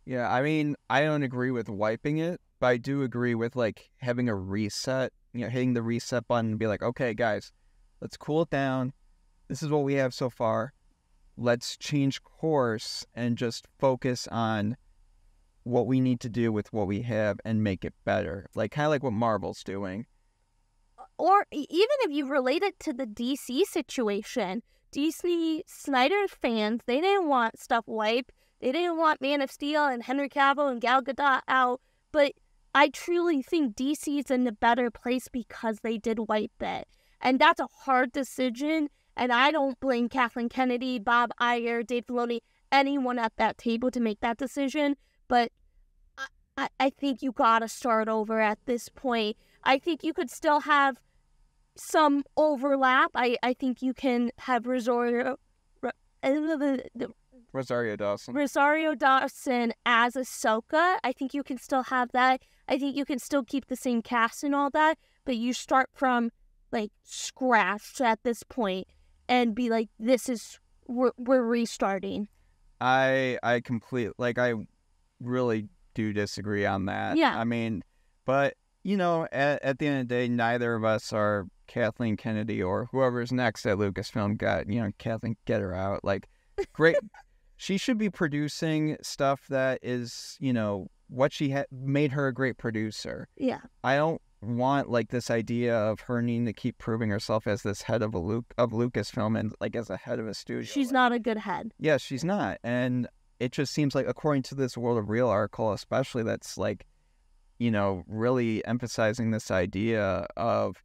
Yeah, I mean, I don't agree with wiping it, but I do agree with, like, having a reset, hitting the reset button and be like, okay, guys, let's cool it down. This is what we have so far. Let's change course and just focus on what we need to do with what we have and make it better. Like, kind of like what Marvel's doing. Or even if you relate it to the DC situation, DC Snyder fans, they didn't want stuff wiped. They didn't want Man of Steel and Henry Cavill and Gal Gadot out, but I truly think DC is in a better place because they did wipe it. And that's a hard decision, and I don't blame Kathleen Kennedy, Bob Iger, Dave Filoni, anyone at that table to make that decision, but I think you gotta start over at this point. I think you could still have some overlap. I think you can have Rosario Dawson as Ahsoka. I think you can still have that. I think you can still keep the same cast and all that, but you start from like scratch at this point and be like, we're restarting. I really do disagree on that. Yeah. I mean, but at the end of the day, neither of us are Kathleen Kennedy or whoever's next at Lucasfilm. Kathleen, get her out. Like, great. She should be producing stuff that is, what she made her a great producer. Yeah. I don't want like this idea of her needing to keep proving herself as this head of Lucasfilm and like as a head of a studio. She's not a good head. Yeah, she's not. And it just seems like, according to this World of Real article, especially, that's like, really emphasizing this idea of,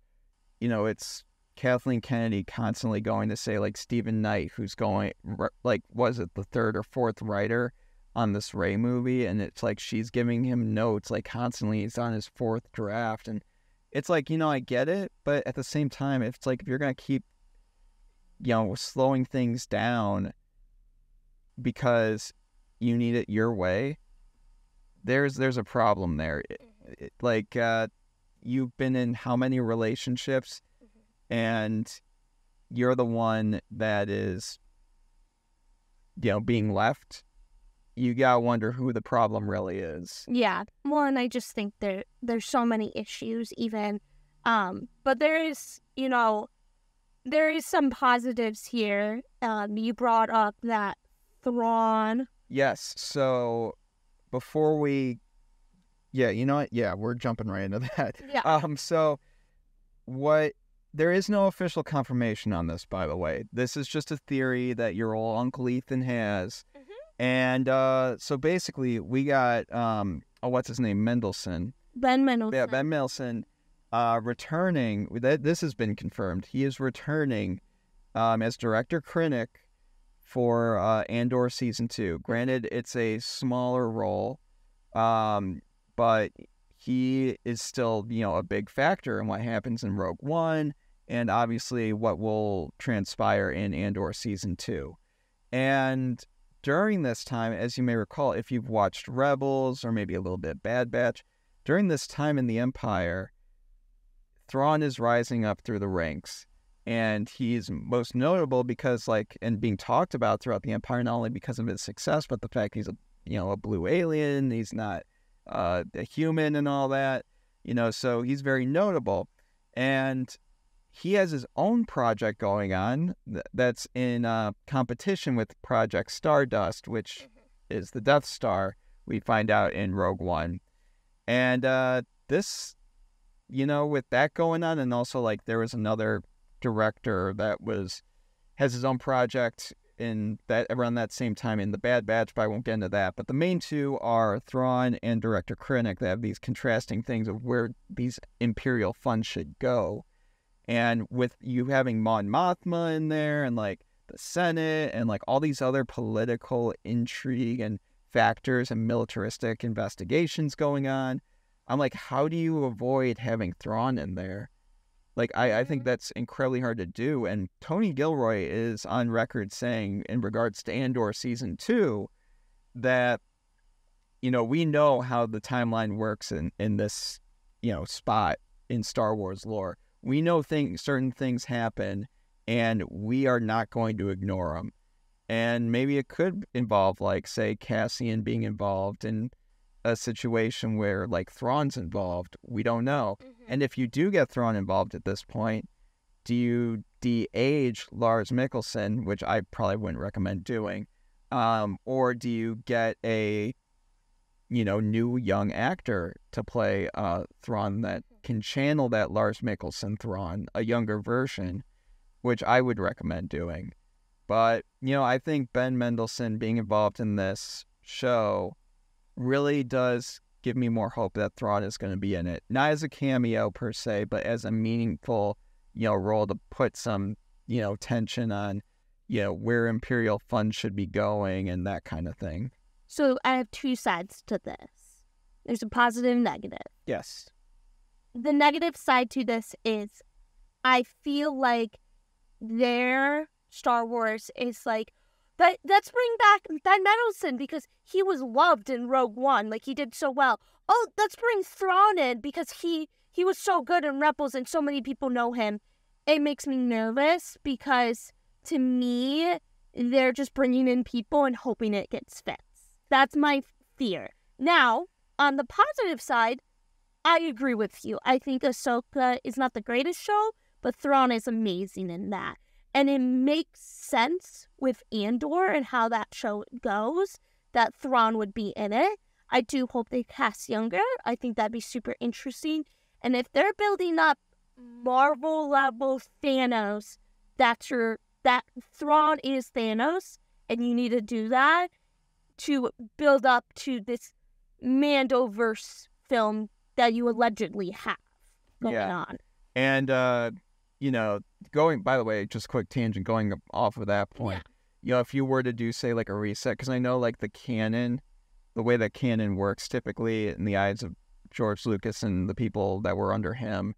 it's Kathleen Kennedy constantly going to say, like, Stephen Knight, who's going, like, was it the third or fourth writer on this Rey movie? And it's like she's giving him notes, like, constantly. He's on his fourth draft. And it's like, I get it. But at the same time, it's like, if you're going to keep, slowing things down because you need it your way, there's a problem there. You've been in how many relationships, and you're the one that is, being left. You gotta wonder who the problem really is. Yeah. Well, and I just think there's so many issues even. But there is some positives here. You brought up that Thrawn. Yes. So before we, you know what? Yeah, we're jumping right into that. Yeah. So there is no official confirmation on this, by the way. This is just a theory that your old Uncle Ethan has. Mm-hmm. And so basically we got, what's his name? Mendelsohn. Ben Mendelsohn. Yeah, Ben Mendelsohn returning. This has been confirmed. He is returning as Director Krennic for Andor Season 2. Granted, it's a smaller role, but he is still, a big factor in what happens in Rogue One, and obviously what will transpire in Andor Season 2. And during this time, as you may recall, if you've watched Rebels or maybe a little bit Bad Batch, during this time in the Empire, Thrawn is rising up through the ranks. And he's most notable because, and being talked about throughout the Empire, not only because of his success, but the fact he's a blue alien, he's not a human and all that, so he's very notable. And he has his own project going on that's in competition with Project Stardust, which is the Death Star, we find out in Rogue One. And this, with that going on, and also, there was another director that has his own project in that around that same time in the Bad Batch, but I won't get into that. But the main two are Thrawn and Director Krennic. They have these contrasting things of where these Imperial funds should go. And with you having Mon Mothma in there, and the Senate, and all these other political intrigue and factors and militaristic investigations going on, I'm like, how do you avoid having Thrawn in there? I think that's incredibly hard to do. And Tony Gilroy is on record saying, in regards to Andor Season 2, that, we know how the timeline works in this, spot in Star Wars lore. We know certain things happen, and we are not going to ignore them. And maybe it could involve, say, Cassian being involved in a situation where, Thrawn's involved. We don't know. Mm-hmm. And if you do get Thrawn involved at this point, do you de-age Lars Mikkelsen, which I probably wouldn't recommend doing, or do you get a, new young actor to play Thrawn that can channel that Lars Mikkelsen Thrawn, a younger version, which I would recommend doing. But, I think Ben Mendelsohn being involved in this show really does give me more hope that Thrawn is going to be in it. Not as a cameo per se, but as a meaningful, role to put some, tension on, where Imperial funds should be going and that kind of thing. So I have two sides to this. There's a positive and negative. Yes. The negative side to this is I feel like their Star Wars is let's bring back Ben Mendelsohn because he was loved in Rogue One. He did so well. Oh, let's bring Thrawn in because he was so good in Rebels and so many people know him. It makes me nervous because, to me, they're just bringing in people and hoping it gets fixed. That's my fear. Now, on the positive side, I agree with you. I think Ahsoka is not the greatest show, but Thrawn is amazing in that. And it makes sense with Andor and how that show goes that Thrawn would be in it. I do hope they cast younger. I think that'd be super interesting. And if they're building up Marvel level Thanos, that Thrawn is Thanos, and you need to do that to build up to this Mandoverse film that you allegedly have going on. And, by the way, just quick tangent, going off of that point, if you were to do, say, like a reset, because I know, like, the way that canon works typically in the eyes of George Lucas and the people that were under him,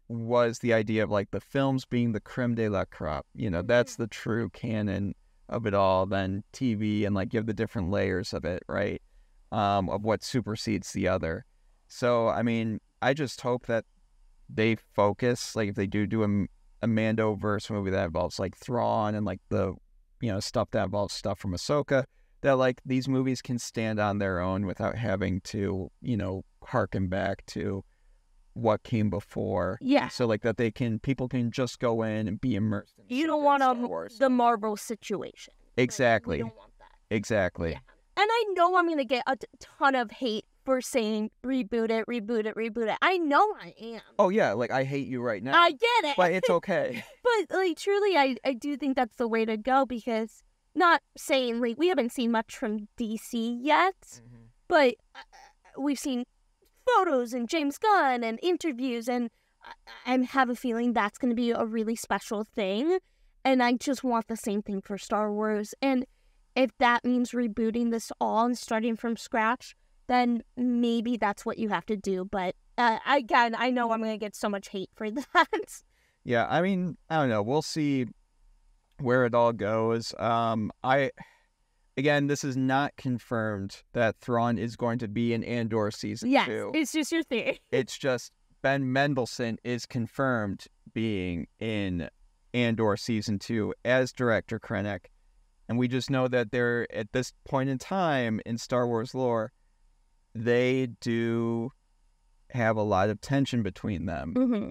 was the idea of, like, the films being the creme de la crop. That's the true canon of it all. Then TV and, like, you have the different layers of it, right, of what supersedes the other. So, I mean, I just hope that they focus, like, if they do a Mandoverse movie that involves, like, Thrawn and, like, the, stuff that involves stuff from Ahsoka, that, like, these movies can stand on their own without having to, harken back to what came before. Yeah. So, like, that people can just go in and be immersed in You don't want the Marvel situation. Exactly. You don't want that. Exactly. Yeah. And I know I'm going to get a ton of hate for saying reboot it. I know I am. Oh, yeah. Like, I hate you right now. I get it. But it's okay. But, like, truly, I do think that's the way to go, because not saying, like, we haven't seen much from DC yet, but we've seen photos and James Gunn and interviews, and I have a feeling that's going to be a really special thing, and I just want the same thing for Star Wars. And if that means rebooting this all and starting from scratch, then maybe that's what you have to do. But again, I know I'm going to get so much hate for that. Yeah, I mean, I don't know. We'll see where it all goes. Again, this is not confirmed that Thrawn is going to be in Andor season 2. Yes, it's just your theory. It's just Ben Mendelsohn is confirmed being in Andor season 2 as director Krennic. And we just know that they're, at this point in time in Star Wars lore, they do have a lot of tension between them. Mm-hmm.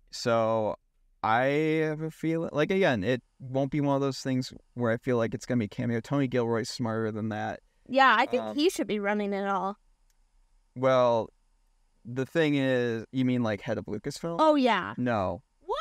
So I have a feeling, like, again, it won't be one of those things where I feel like it's going to be cameo. Tony Gilroy's smarter than that. Yeah, I think he should be running it all. Well, the thing is, you mean like head of Lucasfilm? Oh, yeah. No. What?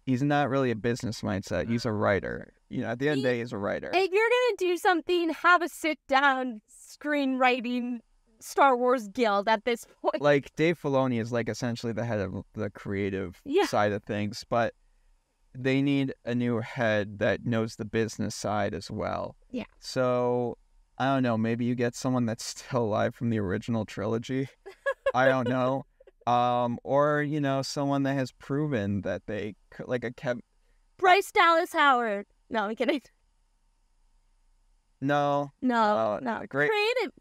He's not really a business mindset. He's a writer. At the end of the day, he's a writer. If you're going to do something, have a sit-down screenwriting Star Wars guild at this point. Like, Dave Filoni is, like, essentially the head of the creative side of things, but they need a new head that knows the business side as well. Yeah. So, I don't know, maybe you get someone that's still alive from the original trilogy. I don't know. Or, someone that has proven that they could, like a Bryce Dallas Howard. No, I'm kidding. No. Great.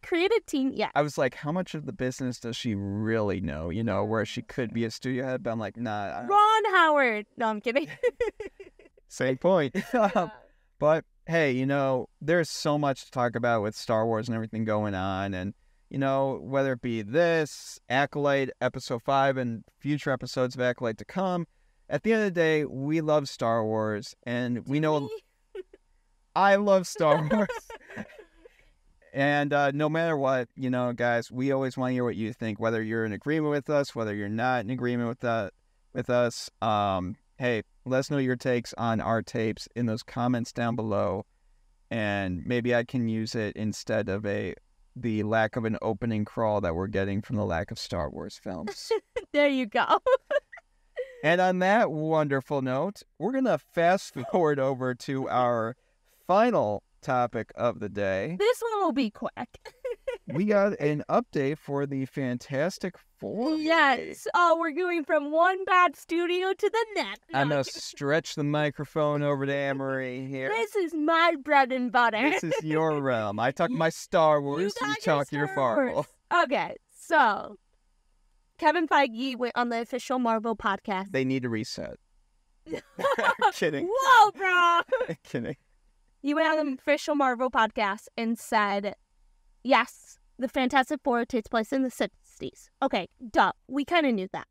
Creative team, yeah. I was like, how much of the business does she really know? Where she could be a studio head, but I'm like, nah. Ron Howard. No, I'm kidding. Same point. But, hey, there's so much to talk about with Star Wars and everything going on. And, whether it be this, Acolyte, Episode 5, and future episodes of Acolyte to come, at the end of the day, we love Star Wars. And we know... I love Star Wars. And no matter what, guys, we always want to hear what you think, whether you're in agreement with us, whether you're not in agreement with us. Hey, let us know your takes on our tapes in those comments down below. And maybe I can use it instead of the lack of an opening crawl that we're getting from the lack of Star Wars films. There you go. And on that wonderful note, we're going to fast forward over to our final topic of the day. This one will be quick. We got an update for the Fantastic Four. Yes. Oh, we're going from one bad studio to the next. I'm going to stretch the microphone over to Annmarie here. This is my bread and butter. This is your realm. I talk my Star Wars, you talk your Marvel. Okay, so Kevin Feige went on the official Marvel podcast. They need to reset. Kidding. Whoa, bro. Kidding. He went on the official Marvel podcast and said, yes, the Fantastic Four takes place in the 60s. Okay, duh. We kind of knew that.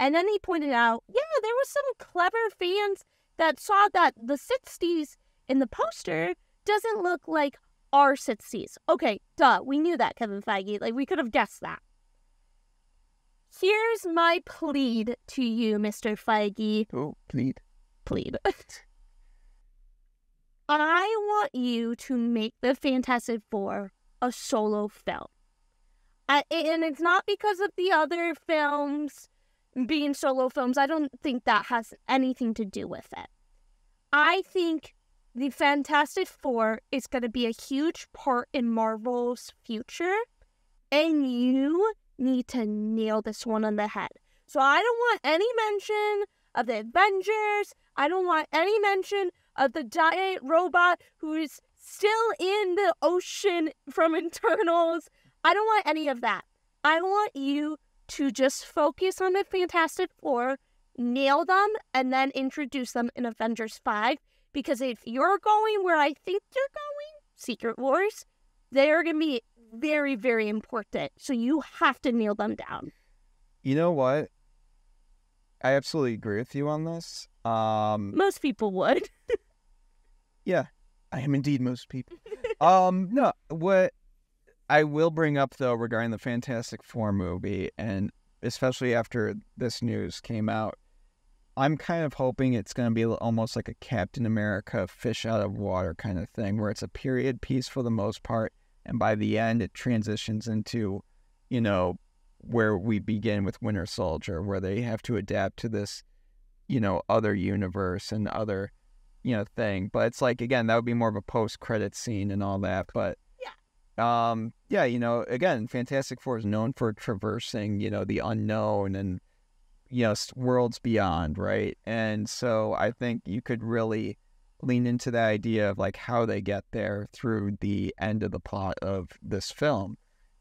And then he pointed out, yeah, there was some clever fans that saw that the 60s in the poster doesn't look like our 60s. Okay, duh. We knew that, Kevin Feige. Like, we could have guessed that. Here's my plead to you, Mr. Feige. Oh, plead. Plead. I want you to make the Fantastic Four a solo film. And it's not because of the other films being solo films. I don't think that has anything to do with it. I think the Fantastic Four is going to be a huge part in Marvel's future, and you need to nail this one on the head. So I don't want any mention of the Avengers. I don't want any mention of the giant robot who is still in the ocean from Eternals. I don't want any of that. I want you to just focus on the Fantastic Four, nail them, and then introduce them in Avengers 5. Because if you're going where I think you're going, Secret Wars, they're going to be very, very important. So you have to nail them down. You know what? I absolutely agree with you on this. Most people would. Yeah, I am indeed most people. No, what I will bring up, though, regarding the Fantastic Four movie, and especially after this news came out, I'm kind of hoping it's going to be almost like a Captain America fish out of water kind of thing, where it's a period piece for the most part, and by the end it transitions into, you know, where we begin with Winter Soldier, where they have to adapt to this, you know, other universe and other, you know, thing. But it's like, again, that would be more of a post-credit scene and all that. But yeah, you know, again, Fantastic Four is known for traversing, you know, the unknown and, you know, worlds beyond, right? And so I think you could really lean into the idea of like how they get there through the end of the plot of this film.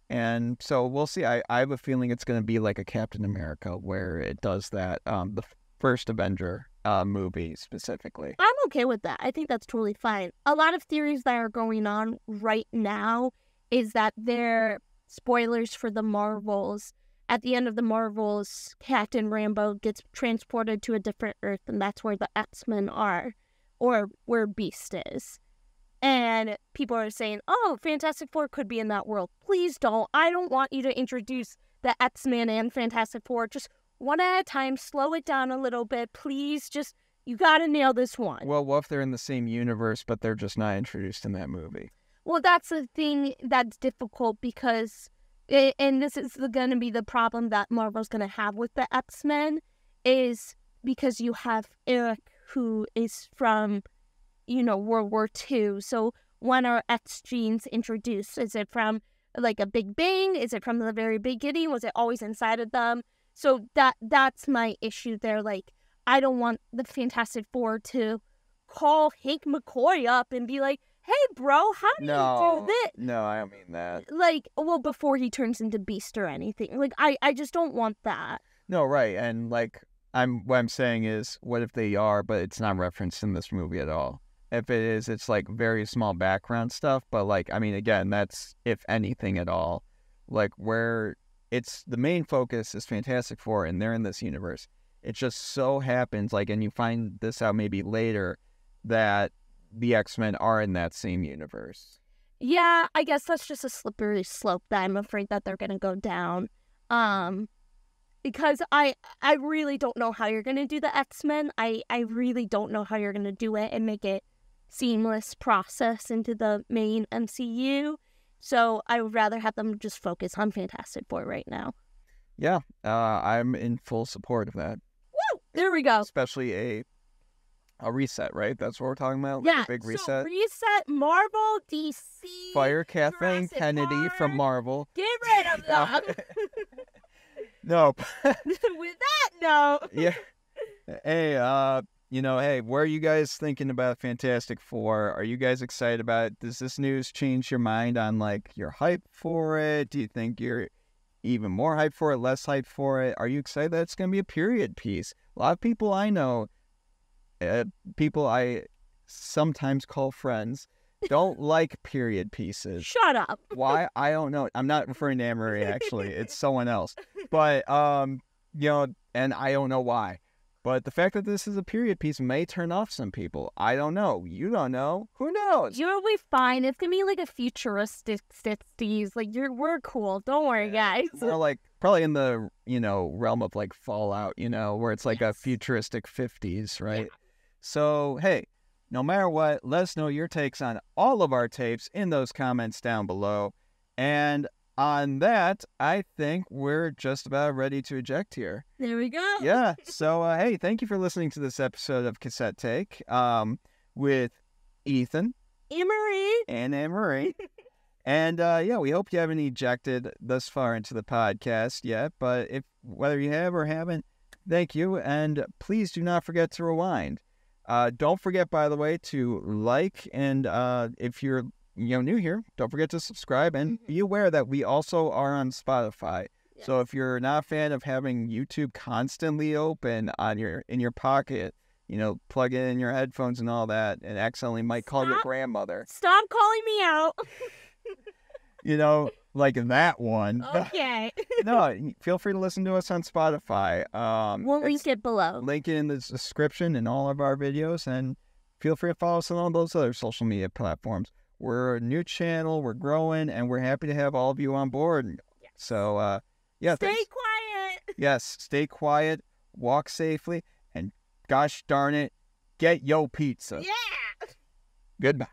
And so we'll see. I have a feeling it's going to be like a Captain America where it does that, the first Avenger movie specifically. I'm okay with that. I think that's totally fine. A lot of theories that are going on right now is that they're spoilers for the Marvels. At the end of the Marvels, Captain Rambo gets transported to a different Earth, and that's where the X-Men are, or where Beast is. And people are saying, oh, Fantastic Four could be in that world. Please don't. I don't want you to introduce the X-Men and Fantastic Four. Just one at a time, slow it down a little bit. Please, just, you gotta nail this one. Well, what if they're in the same universe, but they're just not introduced in that movie? Well, that's the thing that's difficult because, and this is going to be the problem that Marvel's going to have with the X-Men, is because you have Eric, who is from, you know, World War II. So when are X genes introduced? Is it from like a Big Bang? Is it from the very beginning? Was it always inside of them? So that's my issue there. Like, I don't want the Fantastic Four to call Hank McCoy up and be like, hey, bro, how do you do this? No, I don't mean that. Like, well, before he turns into Beast or anything. Like, I just don't want that. No, right. And, like, what I'm saying is, what if they are, but it's not referenced in this movie at all? If it is, it's, like, very small background stuff. But, like, I mean, again, that's, if anything at all, like, where it's, the main focus is Fantastic Four, and they're in this universe. It just so happens, like, and you find this out maybe later, that the X-Men are in that same universe. Yeah, I guess that's just a slippery slope that I'm afraid that they're going to go down. Because I really don't know how you're going to do the X-Men. I really don't know how you're going to do it and make it seamless process into the main MCU. So I would rather have them just focus on Fantastic Four right now. Yeah, I'm in full support of that. Woo! There we go. Especially a reset, right? That's what we're talking about? Yeah, like a big reset. So reset Marvel, DC. Fire Kathleen Jurassic Kennedy Park. from Marvel. Get rid of them. No. With that, no. Yeah. Hey, you know, hey, where are you guys thinking about Fantastic Four? Are you guys excited about it? Does this news change your mind on, like, your hype for it? Do you think you're even more hyped for it, less hyped for it? Are you excited that it's going to be a period piece? A lot of people I know, people I sometimes call friends, don't like period pieces. Shut up. Why? I don't know. I'm not referring to Annmarie, actually. It's someone else. But, and I don't know why. But the fact that this is a period piece may turn off some people. I don't know. You don't know. Who knows? You'll be fine. It's gonna be like a futuristic 60s. Like, we're cool. Don't worry, guys. More like, probably in the, realm of like Fallout, where it's like a futuristic 50s, right? Yeah. So, hey, no matter what, let us know your takes on all of our tapes in those comments down below. And on that, I think we're just about ready to eject here. There we go. Yeah. So, hey, thank you for listening to this episode of Cassette Take with Ethan, Annmarie, and Annmarie. And, we hope you haven't ejected thus far into the podcast yet. But whether you have or haven't, thank you. And please do not forget to rewind. Don't forget, by the way, to like, and if you're new here, don't forget to subscribe, and be aware that we also are on Spotify. Yes. So if you're not a fan of having YouTube constantly open in your pocket, plug it in your headphones and all that, and accidentally might call your grandmother. Stop calling me out. Like that one. Okay. No, feel free to listen to us on Spotify. We'll link it below. Link it in the description in all of our videos, and feel free to follow us on all those other social media platforms. We're a new channel, we're growing, and we're happy to have all of you on board. Yes. So, Stay quiet. Yes, stay quiet, walk safely, and gosh darn it, get yo pizza. Yeah. Goodbye.